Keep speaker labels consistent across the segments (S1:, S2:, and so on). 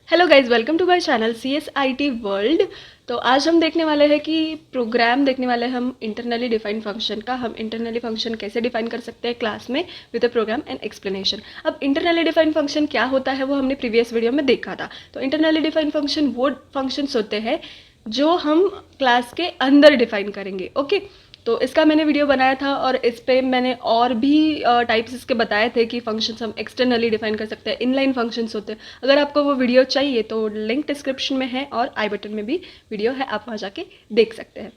S1: Hello guys, welcome to my channel CSIT world. तो आज हम देखने वाले हैं कि प्रोग्राम देखने वाले हैं हम इंटरनली डिफाइंड फंक्शन का। हम इंटरनली फंक्शन कैसे डिफाइन कर सकते हैं क्लास में with a program and explanation. अब इंटरनली डिफाइंड फंक्शन क्या होता है वो हमने प्रीवियस वीडियो में देखा था। तो इंटरनली डिफाइंड फंक्शन वो फंक्शंस होते हैं जो हम क्लास के अंदर डिफाइन करेंगे। ओके, तो इसका मैंने वीडियो बनाया था और इस पे मैंने और भी टाइप्स इसके बताए थे कि फंक्शंस हम एक्सटर्नली डिफाइन कर सकते हैं, इनलाइन फंक्शंस होते हैं। अगर आपको वो वीडियो चाहिए तो लिंक डिस्क्रिप्शन में है और आई बटन में भी वीडियो है, आप वहाँ जाके देख सकते हैं।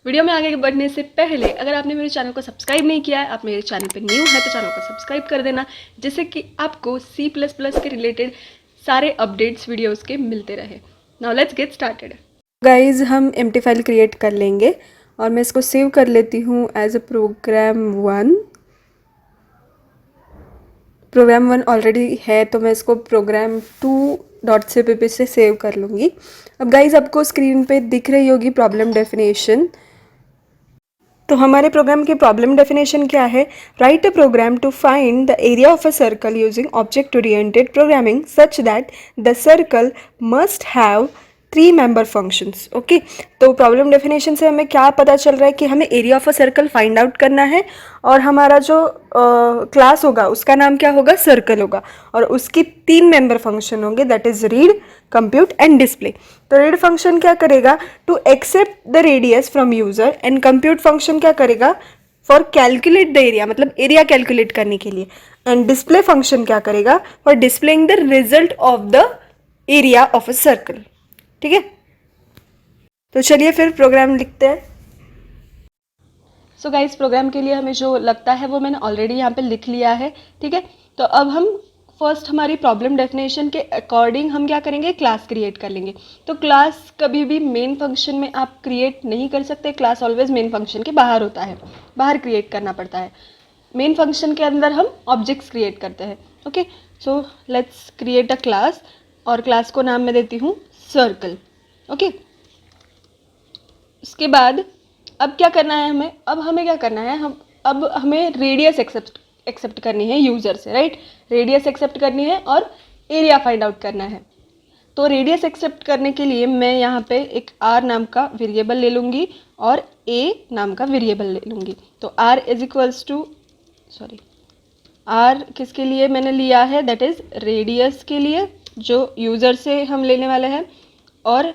S1: वीडियो में आगे बढ़ने से पहले अगर आपने मेरे चैनल को सब्सक्राइब नहीं किया है, आप मेरे चैनल पे न्यू है तो चैनल को सब्सक्राइब कर देना, जिससे कि आपको C++ के रिलेटेड सारे अपडेट्स वीडियोस के मिलते रहे। Now let's get started. Guys, हम एम्प्टी फाइल क्रिएट कर लेंगे और मैं इसको सेव कर लेती हूँ as a program 1। Program 1 already है तो मैं इसको program2.cpp से सेव कर लूँगी। अब गाइज, आपको स्क्रीन पे दिख रही होगी प्रॉब्लम डेफिनेशन। तो हमारे प्रोग्राम की प्रॉब्लम डेफिनेशन क्या है? Write a program to find the area of a circle using object oriented programming such that the circle must have 3 member functions. Okay, तो प्रॉब्लम डेफिनेशन से हमें क्या पता चल रहा है कि हमें area of a circle find out करना है और हमारा जो क्लास होगा उसका नाम क्या होगा? सर्कल होगा, और उसकी 3 मेंबर फंक्शन होंगे, that is read, compute and display. तो रीड फंक्शन क्या करेगा? To accept the radius from user, and compute function क्या करेगा? फॉर कैलकुलेट द एरिया, मतलब एरिया कैलकुलेट करने के लिए। एंड डिस्प्ले फंक्शन क्या करेगा? For displaying the result of the area of a circle. ठीक है, तो चलिए फिर प्रोग्राम लिखते हैं। सो गाइस, प्रोग्राम के लिए हमें जो लगता है वो मैंने ऑलरेडी यहाँ पे लिख लिया है। ठीक है, तो अब हम फर्स्ट हमारी प्रॉब्लम डेफिनेशन के अकॉर्डिंग हम क्या करेंगे? क्लास क्रिएट कर लेंगे। तो क्लास कभी भी मेन फंक्शन में आप क्रिएट नहीं कर सकते, क्लास ऑलवेज मेन फंक्शन के बाहर होता है, बाहर क्रिएट करना पड़ता है। मेन फंक्शन के अंदर हम ऑब्जेक्ट्स क्रिएट करते हैं। Okay, so let's create a class, और क्लास को नाम मैं देती हूँ सर्कल। ओके, उसके बाद अब क्या करना है हमें? अब हमें क्या करना है? अब हमें रेडियस एक्सेप्ट करनी है यूज़र से, राइट? रेडियस एक्सेप्ट करनी है और एरिया फाइंड आउट करना है। तो रेडियस एक्सेप्ट करने के लिए मैं यहाँ पे एक r नाम का वेरिएबल ले लूँगी और a नाम का वेरिएबल ले लूँगी। तो r is equals to r किसके लिए मैंने लिया है? दैट इज़ रेडियस के लिए, जो यूज़र से हम लेने वाले हैं। और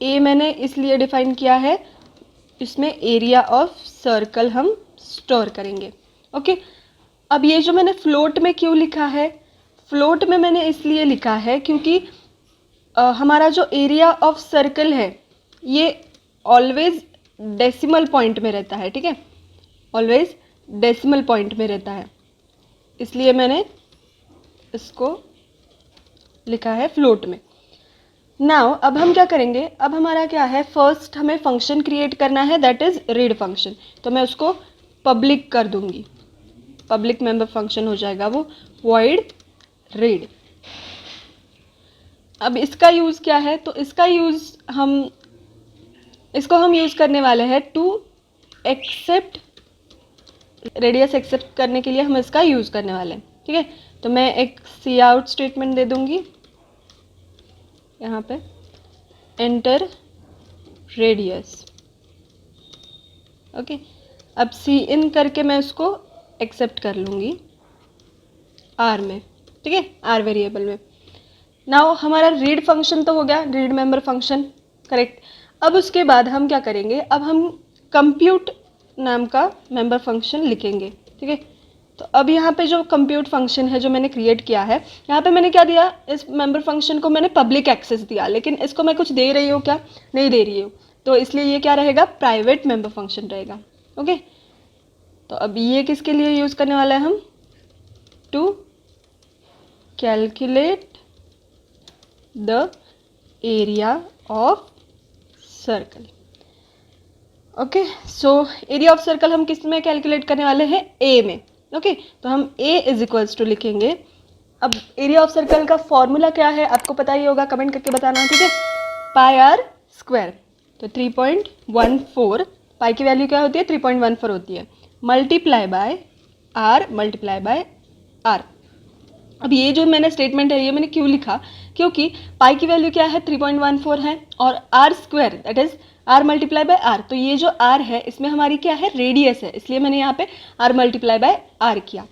S1: a मैंने इसलिए डिफाइन किया है, इसमें एरिया ऑफ सर्कल हम स्टोर करेंगे। ओके, अब ये जो मैंने फ्लोट में क्यों लिखा है? फ्लोट में मैंने इसलिए लिखा है क्योंकि हमारा जो एरिया ऑफ सर्कल है ये ऑलवेज डेसिमल पॉइंट में रहता है। ठीक है, ऑलवेज डेसिमल पॉइंट में रहता है, इसलिए मैंने इसको लिखा है फ्लोट में। नाउ अब हम क्या करेंगे? अब हमारा क्या है? फर्स्ट हमें फंक्शन क्रिएट करना है, दैट इज रीड फंक्शन। तो मैं उसको पब्लिक कर दूंगी, पब्लिक मेंबर फंक्शन हो जाएगा वो, वॉइड रीड। अब इसका यूज़ क्या है? तो इसका यूज़ इसको हम यूज़ करने वाले हैं टू एक्सेप्ट, रेडियस एक्सेप्ट करने के लिए हम इसका यूज़ करने वाले हैं। ठीक है, तो मैं एक सी आउट स्टेटमेंट दे दूंगी यहाँ पे, एंटर रेडियस। ओके, अब सी इन करके मैं उसको एक्सेप्ट कर लूँगी आर में। ठीक है, आर वेरिएबल में। नाउ हमारा रीड फंक्शन तो हो गया, रीड मेंबर फंक्शन, करेक्ट। अब उसके बाद हम क्या करेंगे? अब हम कंप्यूट नाम का मेंबर फंक्शन लिखेंगे। ठीक है, तो अब यहाँ पे जो कंप्यूट फंक्शन है जो मैंने क्रिएट किया है, यहाँ पे मैंने क्या दिया? इस मेंबर फंक्शन को मैंने पब्लिक एक्सेस दिया, लेकिन इसको मैं कुछ दे रही हूँ क्या? नहीं दे रही हूँ, तो इसलिए ये क्या रहेगा? प्राइवेट मेंबर फंक्शन रहेगा। ओके, तो अब ये किसके लिए यूज़ करने वाला है हम? To calculate the area of circle. Okay, so area of circle हम किस में कैलकुलेट करने वाले हैं? ए में। ओके, तो हम a इज इक्वल्स टू लिखेंगे। अब एरिया ऑफ सर्कल का फॉर्मूला क्या है आपको पता ही होगा, कमेंट करके बताना। ठीक है, पाई आर स्क्वायर, तो 3.14, पाई की वैल्यू क्या होती है? 3.14 होती है, multiply by r, multiply by r. अब ये जो मैंने स्टेटमेंट है ये मैंने क्यों लिखा, क्योंकि पाई की वैल्यू क्या है 3.14 है और r square that is r multiply by r, तो ये जो आर है इसमें हमारी क्या है रेडियस है, इसलिए मैंने यहाँ पे आर मल्टीप्लाई बाय आर किया।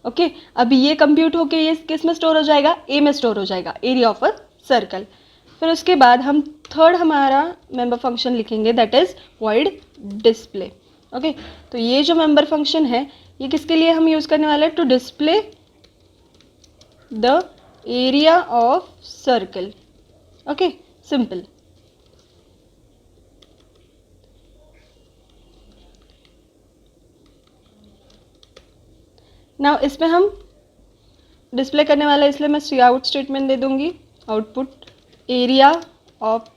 S1: ओके अभी ये कंप्यूट होके ये किस में स्टोर हो जाएगा, ए में स्टोर हो जाएगा, एरिया ऑफ अ सर्कल। फिर उसके बाद हम थर्ड हमारा मेंबर फंक्शन लिखेंगे that is void display. Okay तो ये जो मेंबर फंक्शन है ये किसके लिए हम यूज़ करने वाले हैं, to display the area of circle. Okay simple. Now इसमें हम डिस्प्ले करने वाला है इसलिए मैं सी आउट स्टेटमेंट दे दूंगी, output area of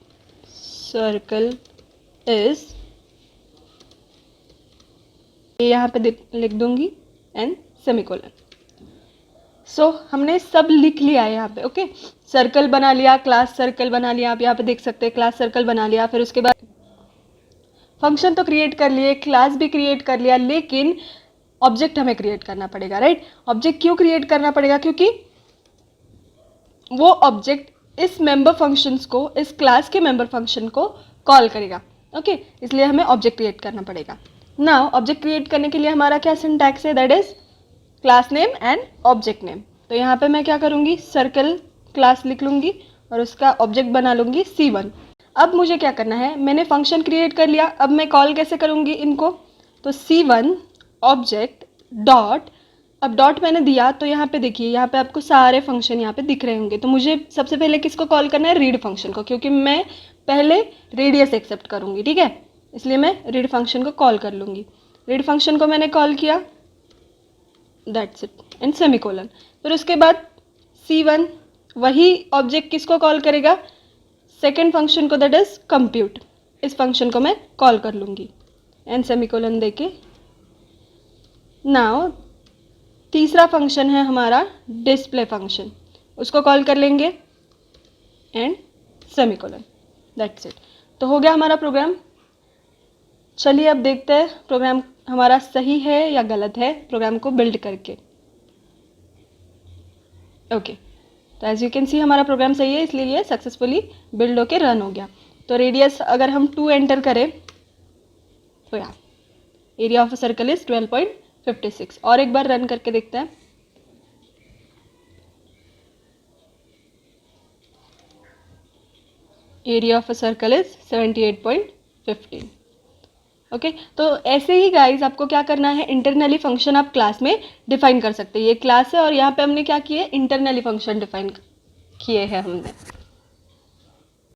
S1: circle is, यहाँ पे लिख दूंगी एंड सेमीकोलन। सो हमने सब लिख लिया है यहाँ पे। ओके सर्कल बना लिया, क्लास सर्कल बना लिया, आप यहाँ पे देख सकते हैं क्लास सर्कल बना लिया। फिर उसके बाद फंक्शन तो क्रिएट कर लिए, क्लास भी क्रिएट कर लिया, लेकिन ऑब्जेक्ट हमें क्रिएट करना पड़ेगा, राइट। ऑब्जेक्ट क्यों क्रिएट करना पड़ेगा, क्योंकि वो ऑब्जेक्ट इस मेंबर फंक्शंस को, इस क्लास के मेंबर फंक्शन को कॉल करेगा। ओके इसलिए हमें ऑब्जेक्ट क्रिएट करना पड़ेगा। नाउ ऑब्जेक्ट क्रिएट करने के लिए हमारा क्या सिंटैक्स है, that is class name and object name. तो यहाँ पे मैं क्या करूँगी, सर्कल क्लास लिख लूँगी और उसका ऑब्जेक्ट बना लूँगी C1। अब मुझे क्या करना है, मैंने फंक्शन क्रिएट कर लिया, अब मैं कॉल कैसे करूँगी इनको, तो C1 ऑब्जेक्ट डॉट, अब डॉट मैंने दिया तो यहाँ पे देखिए, यहाँ पे आपको सारे फंक्शन यहाँ पे दिख रहे होंगे। तो मुझे सबसे पहले किसको कॉल करना है, रीड फंक्शन को, क्योंकि मैं पहले रेडियस एक्सेप्ट करूँगी, ठीक है, इसलिए मैं रीड फंक्शन को कॉल कर लूँगी। रीड फंक्शन को मैंने कॉल किया, दैट्स इट एंड सेमीकोलन। फिर उसके बाद C1 वही ऑब्जेक्ट किसको कॉल करेगा, सेकेंड फंक्शन को, दैट इज कंप्यूट। इस फंक्शन को मैं कॉल कर लूँगी एंड सेमीकोलन देके। नाउ तीसरा फंक्शन है हमारा डिस्प्ले फंक्शन, उसको कॉल कर लेंगे एंड सेमीकोलन, दैट्स इट। तो हो गया हमारा प्रोग्राम। चलिए अब देखते हैं प्रोग्राम हमारा सही है या गलत है, प्रोग्राम को बिल्ड करके। ओके तो एज यू कैन सी हमारा प्रोग्राम सही है, इसलिए ये सक्सेसफुली बिल्ड होके रन हो गया। तो रेडियस अगर हम 2 एंटर करें तो यार area of a circle is 12.56। और एक बार रन करके देखते हैं। Area of a circle is 78.15। Okay तो ऐसे ही गाइज आपको क्या करना है, इंटरनली फंक्शन आप क्लास में डिफाइन कर सकते हैं। ये क्लास है और यहाँ पे हमने क्या किए, इंटरनली फंक्शन डिफाइन किए हैं हमने।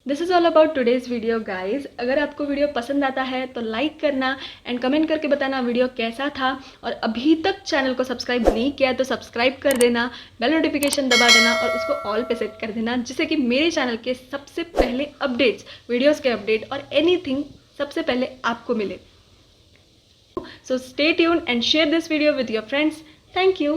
S1: This is all about today's video guys. अगर आपको वीडियो पसंद आता है तो लाइक करना एंड कमेंट करके बताना वीडियो कैसा था। और अभी तक चैनल को सब्सक्राइब नहीं किया तो सब्सक्राइब कर देना, बेल नोटिफिकेशन दबा देना और उसको ऑल पे सेट कर देना, जिससे कि मेरे चैनल के सबसे पहले अपडेट्स, वीडियोज़ के अपडेट और एनीथिंग सबसे पहले आपको मिले। So stay tuned and share this video with your friends. Thank you.